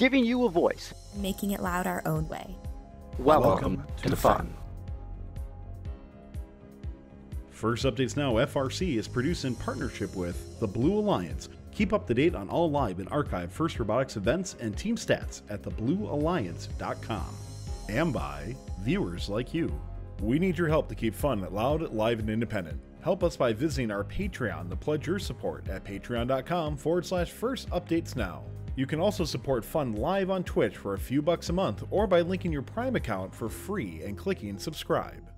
giving you a voice, making it loud our own way. Welcome to the fun. First Updates Now FRC is produced in partnership with the Blue Alliance. Keep up to date on all live and archived First Robotics events and team stats at thebluealliance.com. And by viewers like you. We need your help to keep fun loud, live, and independent. Help us by visiting our Patreon to pledge your support at patreon.com/First Updates Now. You can also support fun live on Twitch for a few bucks a month or by linking your Prime account for free and clicking subscribe.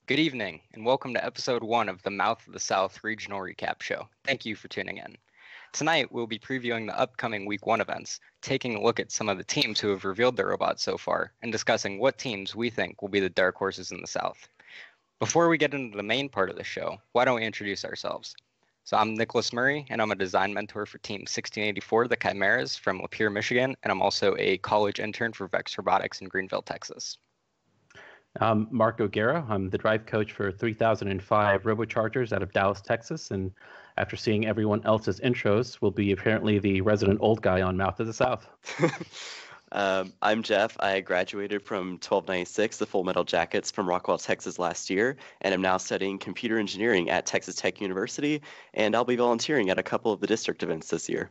Good evening, and welcome to episode 1 of the Mouth of the South Regional Recap Show. Thank you for tuning in. Tonight, we'll be previewing the upcoming Week 1 events, taking a look at some of the teams who have revealed their robots so far, and discussing what teams we think will be the dark horses in the South. Before we get into the main part of the show, why don't we introduce ourselves? So I'm Nicholas Murray, and I'm a design mentor for Team 1684, the Chimeras, from Lapeer, Michigan, and I'm also a college intern for Vex Robotics in Greenville, Texas. I'm Marco Guerra. I'm the drive coach for 3005 Robochargers out of Dallas, Texas, and after seeing everyone else's intros, will be apparently the resident old guy on Mouth of the South. I'm Jeff. I graduated from 1296, the Full Metal Jackets from Rockwell, Texas last year, and I'm now studying computer engineering at Texas Tech University, and I'll be volunteering at a couple of the district events this year.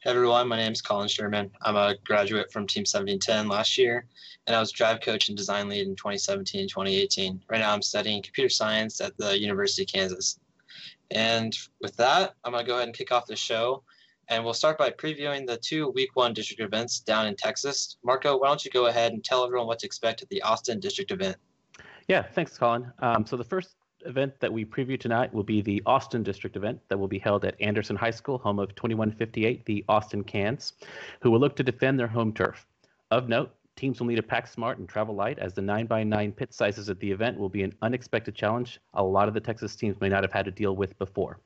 Hey everyone, my name is Colin Sherman. I'm a graduate from Team 1710 last year, and I was drive coach and design lead in 2017 and 2018. Right now I'm studying computer science at the University of Kansas. And with that, I'm going to go ahead and kick off the show, and we'll start by previewing the 2 Week 1 district events down in Texas. Marco, why don't you go ahead and tell everyone what to expect at the Austin district event? Yeah, thanks, Colin. So the first event that we preview tonight will be the Austin District event that will be held at Anderson High School, home of 2158, the Austin Cans, who will look to defend their home turf. Of note, teams will need to pack smart and travel light, as the 9x9 pit sizes at the event will be an unexpected challenge a lot of the Texas teams may not have had to deal with before.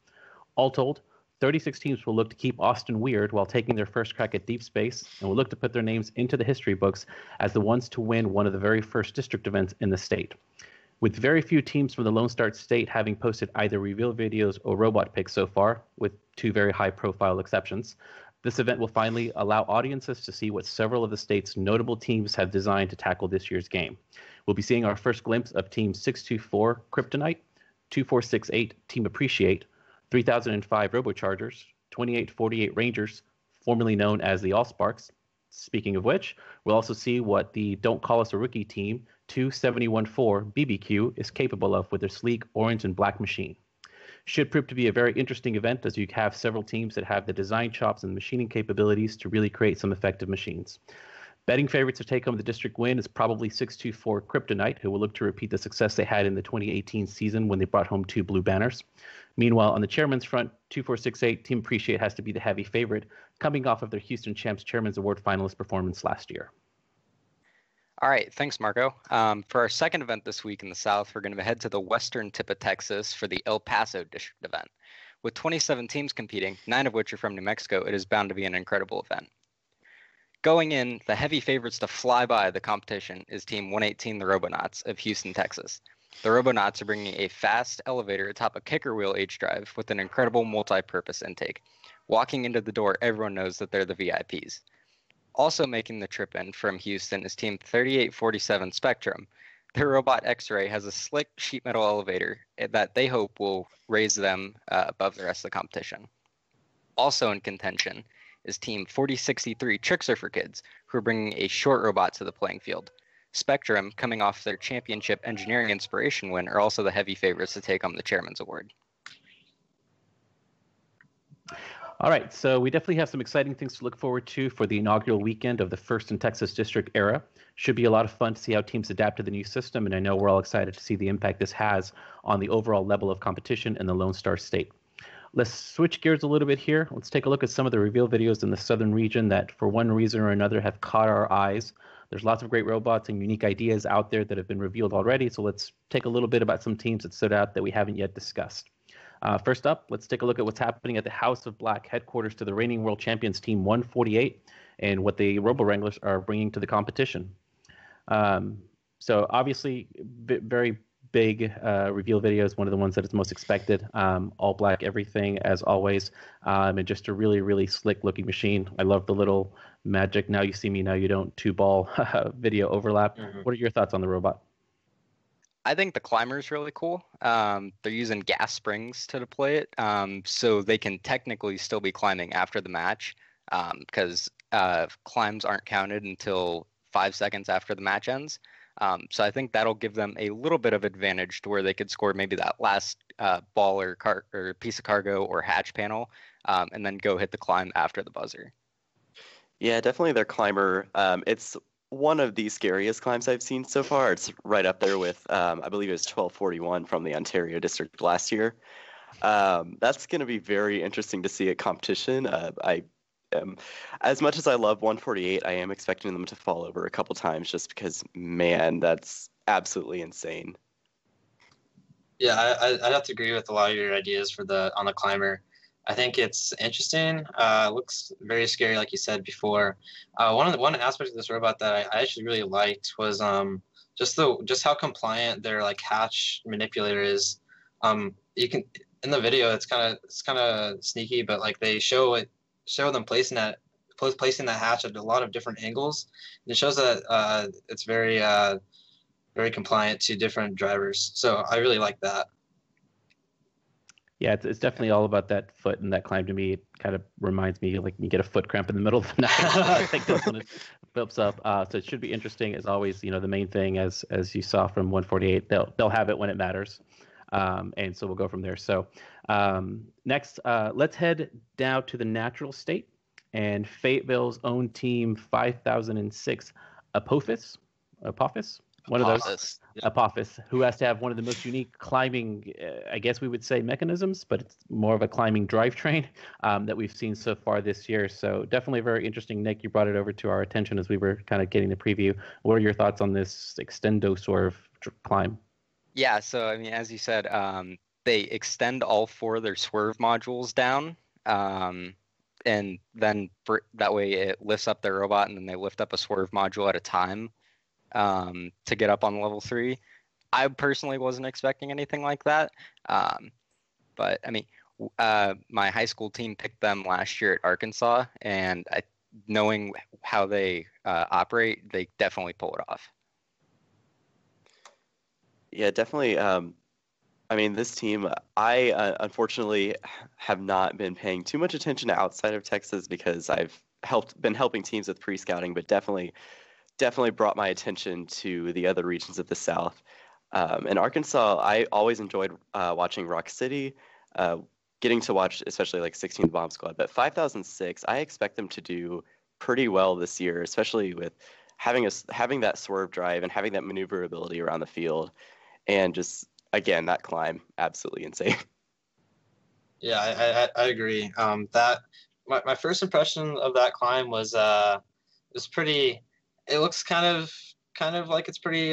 All told, 36 teams will look to keep Austin weird while taking their first crack at deep space, and will look to put their names into the history books as the ones to win one of the very first district events in the state. With very few teams from the Lone Star State having posted either reveal videos or robot pics so far, with 2 very high-profile exceptions, this event will finally allow audiences to see what several of the state's notable teams have designed to tackle this year's game. We'll be seeing our first glimpse of Team 624 Kryptonite, 2468 Team Appreciate, 3005 Robochargers, 2848 Rangers, formerly known as the Allsparks. Speaking of which, we'll also see what the Don't Call Us a Rookie team, 2714 BBQ, is capable of with their sleek orange and black machine. Should prove to be a very interesting event, as you have several teams that have the design chops and machining capabilities to really create some effective machines. Betting favorites to take home the district win is probably 624 Kryptonite, who will look to repeat the success they had in the 2018 season when they brought home 2 blue banners. Meanwhile, on the chairman's front, 2468 Team Appreciate has to be the heavy favorite, coming off of their Houston Champs Chairman's Award finalist performance last year. All right, thanks, Marco. For our second event this week in the South, we're going to head to the western tip of Texas for the El Paso district event. With 27 teams competing, 9 of which are from New Mexico, it is bound to be an incredible event. Going in, the heavy favorites to fly by the competition is Team 118, the Robonauts of Houston, Texas. The Robonauts are bringing a fast elevator atop a kicker wheel H-drive with an incredible multi-purpose intake. Walking into the door, everyone knows that they're the VIPs. Also making the trip in from Houston is Team 3847 Spectrum. Their robot X-Ray has a slick sheet metal elevator that they hope will raise them above the rest of the competition. Also in contention is Team 4063 Trickster for Kids, who are bringing a short robot to the playing field. Spectrum, coming off their championship engineering inspiration win, are also the heavy favorites to take home the Chairman's Award. All right, so we definitely have some exciting things to look forward to for the inaugural weekend of the First in Texas District era. Should be a lot of fun to see how teams adapt to the new system, and I know we're all excited to see the impact this has on the overall level of competition in the Lone Star State. Let's switch gears a little bit here. Let's take a look at some of the reveal videos in the southern region that, for one reason or another, have caught our eyes. There's lots of great robots and unique ideas out there that have been revealed already, so let's take a little bit about some teams that stood out that we haven't yet discussed. First up, let's take a look at what's happening at the House of Black, headquarters to the reigning world champions Team 148, and what the Robo Wranglers are bringing to the competition. So obviously, very big reveal video is one of the ones that is most expected. All black everything as always, and just a really, really slick looking machine. I love the little magic "now you see me, now you don't" 2-ball video overlap. What are your thoughts on the robot? I think the climber is really cool. They're using gas springs to deploy it, so they can technically still be climbing after the match, because climbs aren't counted until 5 seconds after the match ends. So I think that'll give them a little bit of advantage to where they could score maybe that last ball or piece of cargo or hatch panel, and then go hit the climb after the buzzer. Yeah, definitely their climber. It's one of the scariest climbs I've seen so far. It's right up there with, I believe it was 1241 from the Ontario district last year. That's going to be very interesting to see at competition. As much as I love 148, I am expecting them to fall over a couple times just because, man, that's absolutely insane. Yeah, I'd have to agree with a lot of your ideas on the climber. I think it's interesting. It looks very scary, like you said before. One aspect of this robot that I actually really liked was just how compliant their like hatch manipulator is. You can in the video it's kind of sneaky, but like they show them placing that hatch at a lot of different angles. And it shows that it's very very compliant to different drivers. So I really like that. Yeah, it's definitely all about that foot and that climb. To me, it kind of reminds me like you get a foot cramp in the middle of the night. I think that's when it flips up. So it should be interesting as always. The main thing, as you saw from 148, they'll have it when it matters, and so we'll go from there. So next, let's head down to the natural state and Fayetteville's own team 5006 Apophis. One of those, Apophis, who has to have one of the most unique climbing, I guess we would say, mechanisms, but it's more of a climbing drivetrain that we've seen so far this year. So definitely very interesting. Nick, you brought it over to our attention as we were kind of getting the preview. What are your thoughts on this extendo swerve climb? Yeah, so I mean, as you said, they extend all 4 of their swerve modules down, and then that way it lifts up their robot, and then they lift up a swerve module at a time. To get up on level 3. I personally wasn't expecting anything like that. But I mean, my high school team picked them last year at Arkansas, and knowing how they operate, they definitely pull it off. Yeah, definitely. I mean, this team, I unfortunately have not been paying too much attention outside of Texas because I've been helping teams with pre-scouting, but definitely brought my attention to the other regions of the South. In Arkansas, I always enjoyed watching Rock City, getting to watch especially like 16th Bomb Squad. But 5006, I expect them to do pretty well this year, especially with having that swerve drive and having that maneuverability around the field. And just, again, that climb, absolutely insane. Yeah, I agree. My first impression of that climb was pretty. It looks kind of like it's pretty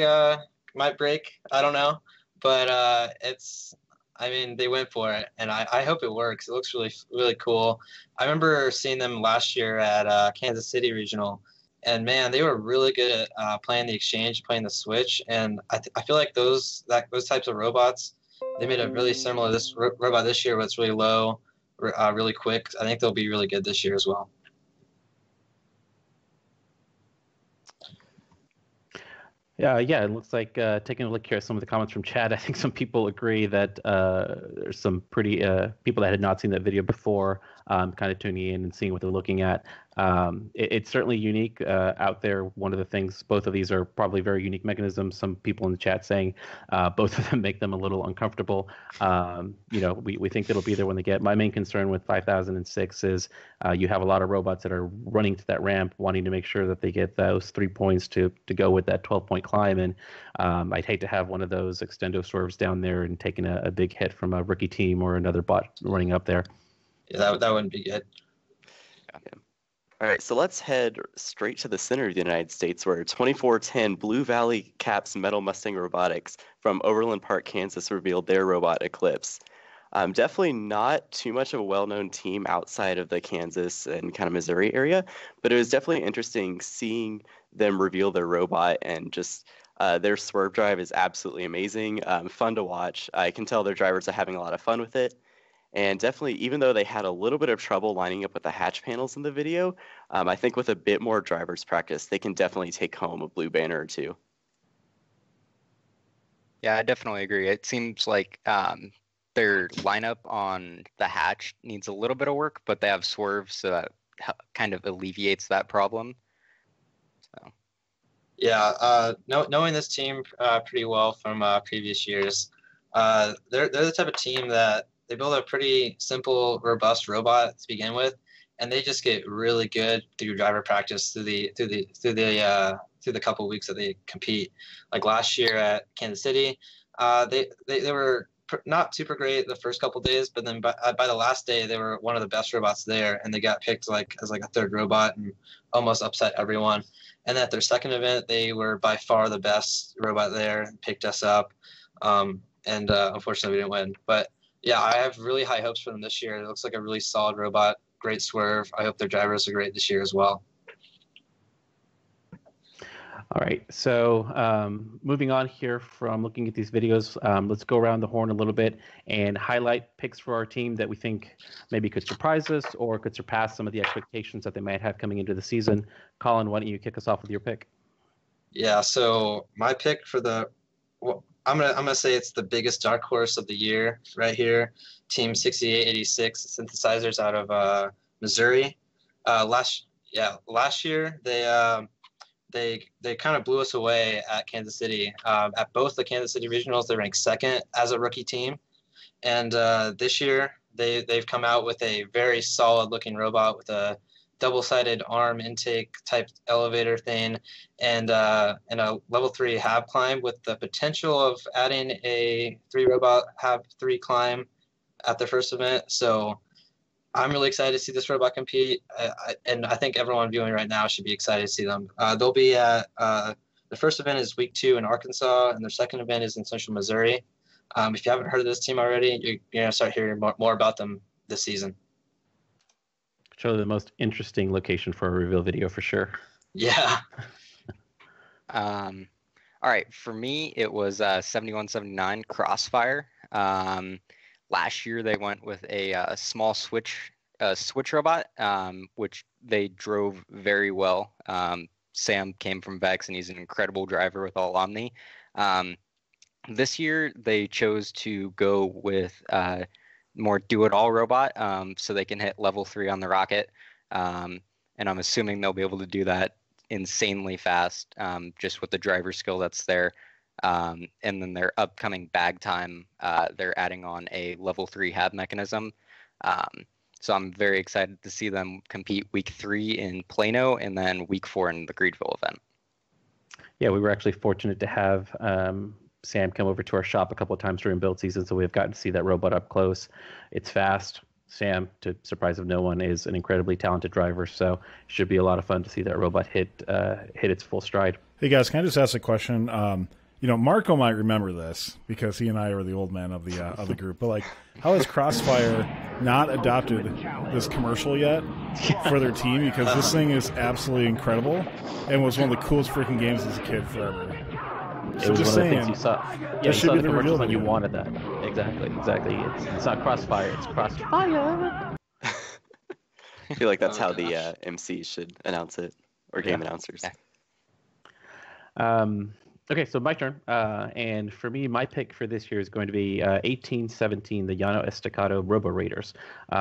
might break. I don't know, but I mean, they went for it, and I hope it works. It looks really, really cool. I remember seeing them last year at Kansas City Regional, and man, they were really good at playing the exchange, playing the switch, and I feel like those types of robots, they made a really similar this robot this year, but it's really low, really quick. I think they'll be really good this year as well. Yeah, it looks like taking a look here at some of the comments from Chad, I think some people agree that there's some pretty people that had not seen that video before kind of tuning in and seeing what they're looking at. It's certainly unique out there. One of the things, both of these are probably very unique mechanisms. Some people in the chat saying both of them make them a little uncomfortable. We think it'll be there when they get. My main concern with 5006 is you have a lot of robots that are running to that ramp, wanting to make sure that they get those 3 points to go with that 12-point climb. And I'd hate to have one of those extendo swerves down there and taking a big hit from a rookie team or another bot running up there. Yeah, that wouldn't be good. Yeah. All right, so let's head straight to the center of the United States, where 2410 Blue Valley Caps Metal Mustang Robotics from Overland Park, Kansas, revealed their robot Eclipse. Definitely not too much of a well-known team outside of the Kansas and kind of Missouri area, but it was definitely interesting seeing them reveal their robot and just their swerve drive is absolutely amazing, fun to watch. I can tell their drivers are having a lot of fun with it. And definitely, even though they had a little bit of trouble lining up with the hatch panels in the video, I think with a bit more driver's practice, they can definitely take home a blue banner or two. Yeah, I definitely agree. It seems like their lineup on the hatch needs a little bit of work, but they have swerve, so that kind of alleviates that problem. So. Yeah, knowing this team pretty well from previous years, they're the type of team that they build a pretty simple, robust robot to begin with, and they just get really good through driver practice through the couple of weeks that they compete. Like last year at Kansas City, they were not super great the first couple of days, but then by the last day they were one of the best robots there, and they got picked as a third robot and almost upset everyone. And at their second event, they were by far the best robot there and picked us up. And unfortunately, we didn't win. But yeah, I have really high hopes for them this year. It looks like a really solid robot, great swerve. I hope their drivers are great this year as well. All right, so moving on here from looking at these videos, let's go around the horn a little bit and highlight picks for our team that we think maybe could surprise us or could surpass some of the expectations that they might have coming into the season. Colin, why don't you kick us off with your pick? Yeah, so my pick for I'm gonna say it's the biggest dark horse of the year right here. Team 6886 Synthesizers out of Missouri. Last year they kind of blew us away at Kansas City. At both the Kansas City regionals, they ranked second as a rookie team, and this year they've come out with a very solid looking robot with a double-sided arm intake type elevator thing, and a level 3 hab climb with the potential of adding a 3 robot hab 3 climb at their first event. So I'm really excited to see this robot compete, and I think everyone viewing right now should be excited to see them. They'll be at the first event is week 2 in Arkansas, and their second event is in Central Missouri. If you haven't heard of this team already, you're going to start hearing more about them this season. Surely the most interesting location for a reveal video for sure. Yeah. All right, for me, it was 7179 Crossfire. Last year, they went with a small switch robot, which they drove very well. Sam came from Vex, and he's an incredible driver with all Omni. This year, they chose to go with more do-it-all robot, so they can hit level 3 on the rocket. And I'm assuming they'll be able to do that insanely fast, just with the driver skill that's there. And then their upcoming bag time, they're adding on a level 3 hab mechanism. So I'm very excited to see them compete week 3 in Plano and then week 4 in the Greedville event. Yeah, we were actually fortunate to have Sam come over to our shop a couple of times during build season, so we've gotten to see that robot up close. It's fast. Sam, to surprise of no one, is an incredibly talented driver, so it should be a lot of fun to see that robot hit its full stride. Hey guys, can I just ask a question? Marco might remember this because he and I are the old man of the group. But like, how has Crossfire not adopted this commercial yet for their team? Because this thing is absolutely incredible and was one of the coolest freaking games as a kid forever. It was one of the things you saw. Yeah, you saw the commercials and you wanted that. Exactly. It's not Crossfire, it's Crossfire. I feel like that's how the MC should announce it, or game announcers. Okay, so my turn. And for me, my pick for this year is going to be 1817, the Llano Estacado Robo Raiders.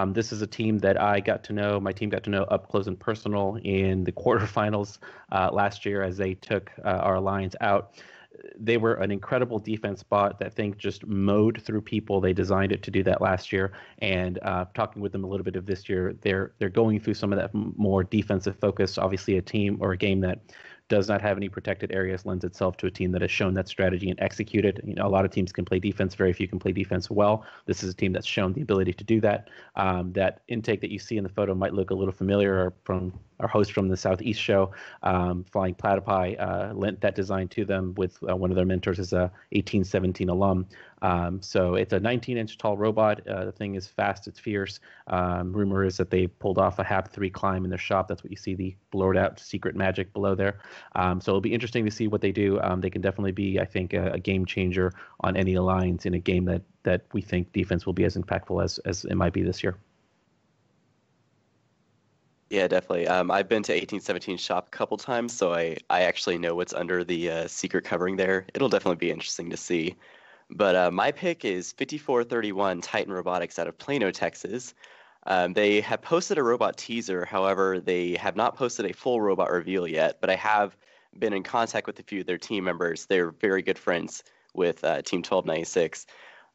This is a team that my team got to know up close and personal in the quarterfinals last year as they took our Alliance out. They were an incredible defense bot. That thing just mowed through people. They designed it to do that last year. And talking with them a little bit of this year, they're going through some of that more defensive focus. Obviously, a team or a game that does not have any protected areas lends itself to a team that has shown that strategy and executed. A lot of teams can play defense. Very few can play defense well. This is a team that's shown the ability to do that. That intake that you see in the photo might look a little familiar from our host from the Southeast show. Flying Platypi lent that design to them with one of their mentors as a 1817 alum. So it's a 19-inch tall robot. The thing is fast. It's fierce. Rumor is that they pulled off a HAP 3 climb in their shop. That's what you see the blurred out secret magic below there. So it'll be interesting to see what they do. They can definitely be, I think, a game changer on any alliance in a game that we think defense will be as impactful as it might be this year. Yeah, definitely. I've been to 1817 shop a couple times, so I actually know what's under the secret covering there. It'll definitely be interesting to see. But my pick is 5431 Titan Robotics out of Plano, Texas. They have posted a robot teaser. However, they have not posted a full robot reveal yet, but I have been in contact with a few of their team members. They're very good friends with Team 1296.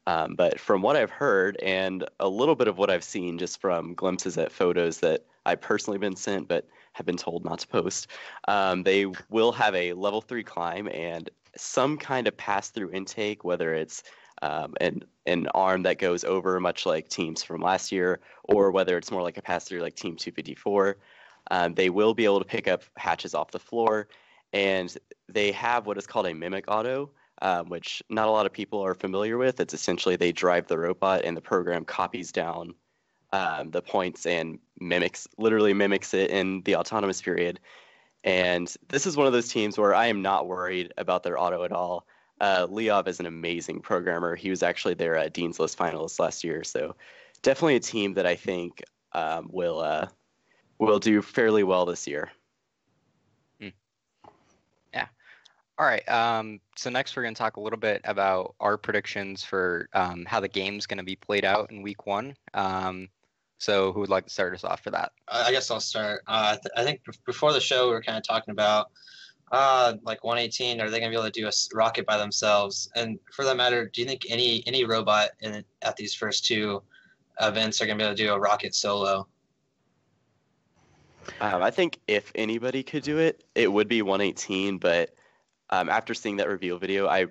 But from what I've heard and a little bit of what I've seen just from glimpses at photos that I've personally been sent but have been told not to post, they will have a level 3 climb and some kind of pass-through intake, whether it's an arm that goes over, much like teams from last year, or whether it's more like a pass-through like Team 254. They will be able to pick up hatches off the floor, and they have what is called a mimic auto, which not a lot of people are familiar with. It's essentially they drive the robot and the program copies down the points and literally mimics it in the autonomous period. And this is one of those teams where I am not worried about their auto at all. Leov is an amazing programmer. He was actually their Dean's List finalist last year. So definitely a team that I think will do fairly well this year. Yeah. All right. So next we're going to talk a little bit about our predictions for how the game's going to be played out in week 1. So who would like to start us off for that? I guess I'll start. I think before the show, we were kind of talking about like 118. Are they going to be able to do a rocket by themselves? And for that matter, do you think any robot at these first 2 events are going to be able to do a rocket solo? I think if anybody could do it, it would be 118. But after seeing that reveal video, I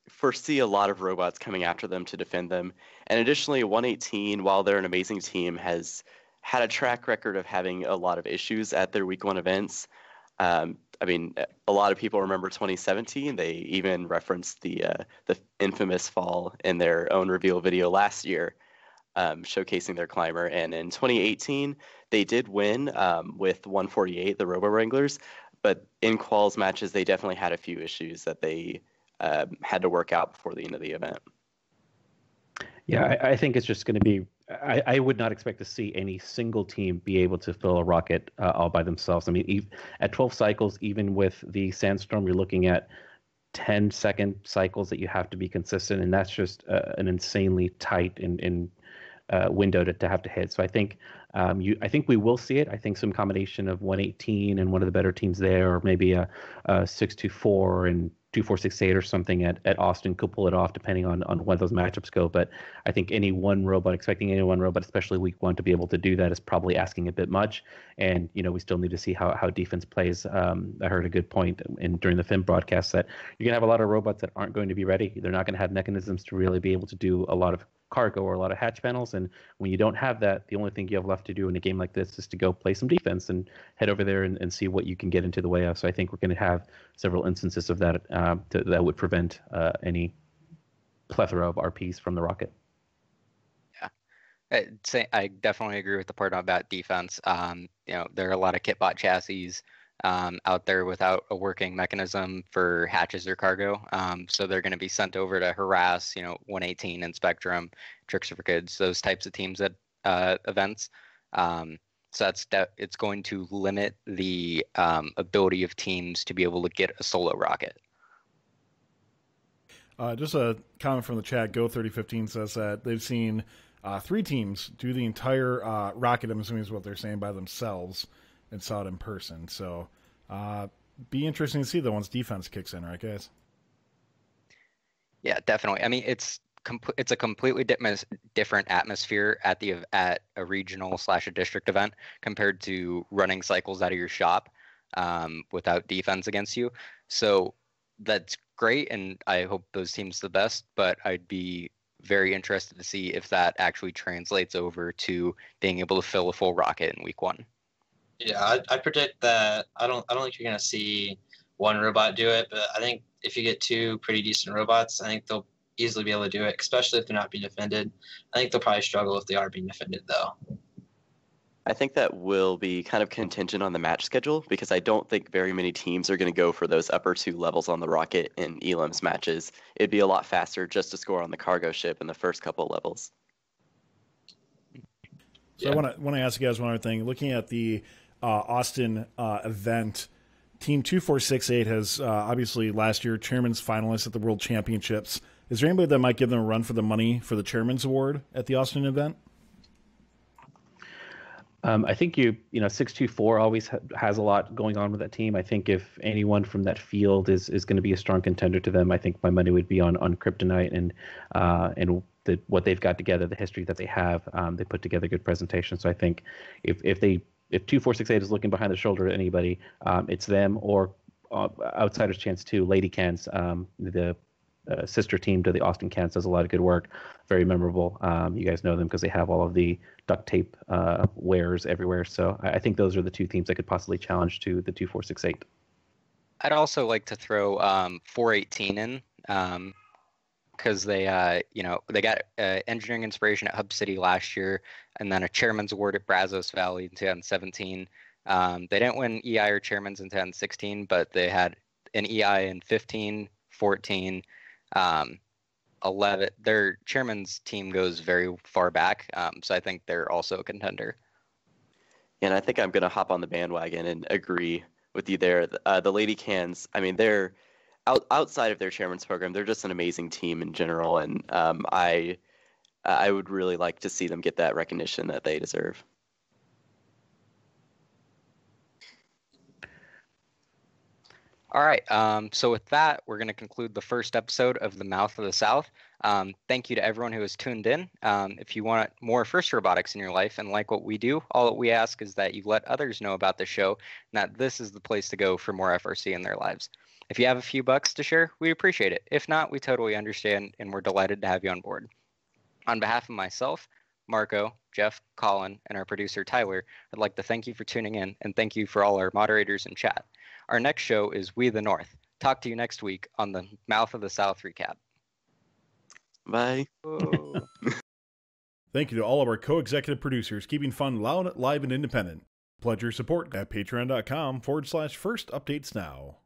foresee a lot of robots coming after them to defend them. And additionally, 118, while they're an amazing team, has had a track record of having a lot of issues at their week 1 events. I mean, a lot of people remember 2017. They even referenced the infamous fall in their own reveal video last year, showcasing their climber. And in 2018, they did win with 148, the Robo Wranglers. But in quals matches, they definitely had a few issues that they had to work out before the end of the event. Yeah, I think it's just going to be. I would not expect to see any single team be able to fill a rocket all by themselves. I mean, at 12 cycles, even with the Sandstorm, you're looking at 10-second cycles that you have to be consistent, and that's just an insanely tight and window to have to hit. So I think I think we will see it. I think some combination of 118 and one of the better teams there, or maybe a 624 and 2468 or something at Austin could pull it off, depending on when those matchups go. But I think expecting any one robot, especially week 1, to be able to do that is probably asking a bit much. And we still need to see how defense plays. I heard a good point during the FIM broadcast that you're gonna have a lot of robots that aren't going to be ready. They're not going to have mechanisms to really be able to do a lot of cargo or a lot of hatch panels, and when you don't have that, the only thing you have left to do in a game like this is to go play some defense and head over there and see what you can get into the way of. So I think we're going to have several instances of that that would prevent any plethora of RPs from the rocket. Yeah, I definitely agree with the part about defense. There are a lot of kitbot chassis out there without a working mechanism for hatches or cargo. So they're going to be sent over to harass, 118 and Spectrum, Tricks for Kids, those types of teams at events. So it's going to limit the ability of teams to be able to get a solo rocket. Just a comment from the chat. Go3015 says that they've seen 3 teams do the entire rocket, I'm assuming is what they're saying, by themselves, and saw it in person. So be interesting to see that once defense kicks in, right, guys? Yeah, definitely. I mean, it's a completely different atmosphere at a regional / a district event compared to running cycles out of your shop without defense against you. So that's great, and I hope those teams the best, but I'd be very interested to see if that actually translates over to being able to fill a full rocket in week 1. Yeah, I predict that I don't think you're going to see one robot do it, but I think if you get 2 pretty decent robots, I think they'll easily be able to do it, especially if they're not being defended. I think they'll probably struggle if they are being defended, though. I think that will be kind of contingent on the match schedule because I don't think very many teams are going to go for those upper 2 levels on the Rocket in Elam's matches. It'd be a lot faster just to score on the cargo ship in the first couple of levels. So I want to ask you guys one other thing. Looking at the Austin event, Team 2468 has obviously last year chairman's finalist at the World Championships. Is there anybody that might give them a run for the money for the chairman's award at the Austin event? I think 624 always has a lot going on with that team. I think if anyone from that field is going to be a strong contender to them, I think my money would be on Kryptonite and what they've got together, the history that they have. They put together good presentations. So I think if 2468 is looking behind the shoulder at anybody, it's them or outsiders chance too. Lady Cans, the sister team to the Austin Cans, does a lot of good work. Very memorable. You guys know them because they have all of the duct tape wearers everywhere. So I think those are the 2 teams that could possibly challenge to the 2468. I'd also like to throw 418 in because they got engineering inspiration at Hub City last year, and then a chairman's award at Brazos Valley in 2017. They didn't win EI or chairman's in 2016, but they had an EI in 15, 14. 11. Their chairman's team goes very far back, so I think they're also a contender. And I think I'm going to hop on the bandwagon and agree with you there. The Lady Cans, I mean, they're outside of their chairman's program, they're just an amazing team in general, and I would really like to see them get that recognition that they deserve. All right, so with that, we're going to conclude the first episode of The Mouth of the South. Thank you to everyone who has tuned in. If you want more first robotics in your life and like what we do, all that we ask is that you let others know about the show and that this is the place to go for more FRC in their lives. If you have a few bucks to share, we appreciate it. If not, we totally understand, and we're delighted to have you on board. On behalf of myself, Marco, Jeff, Colin, and our producer, Tyler, I'd like to thank you for tuning in, and thank you for all our moderators in chat. Our next show is We the North. Talk to you next week on the Mouth of the South recap. Bye. Thank you to all of our co-executive producers, keeping fun loud, live, and independent. Pledge your support at patreon.com/first updates now.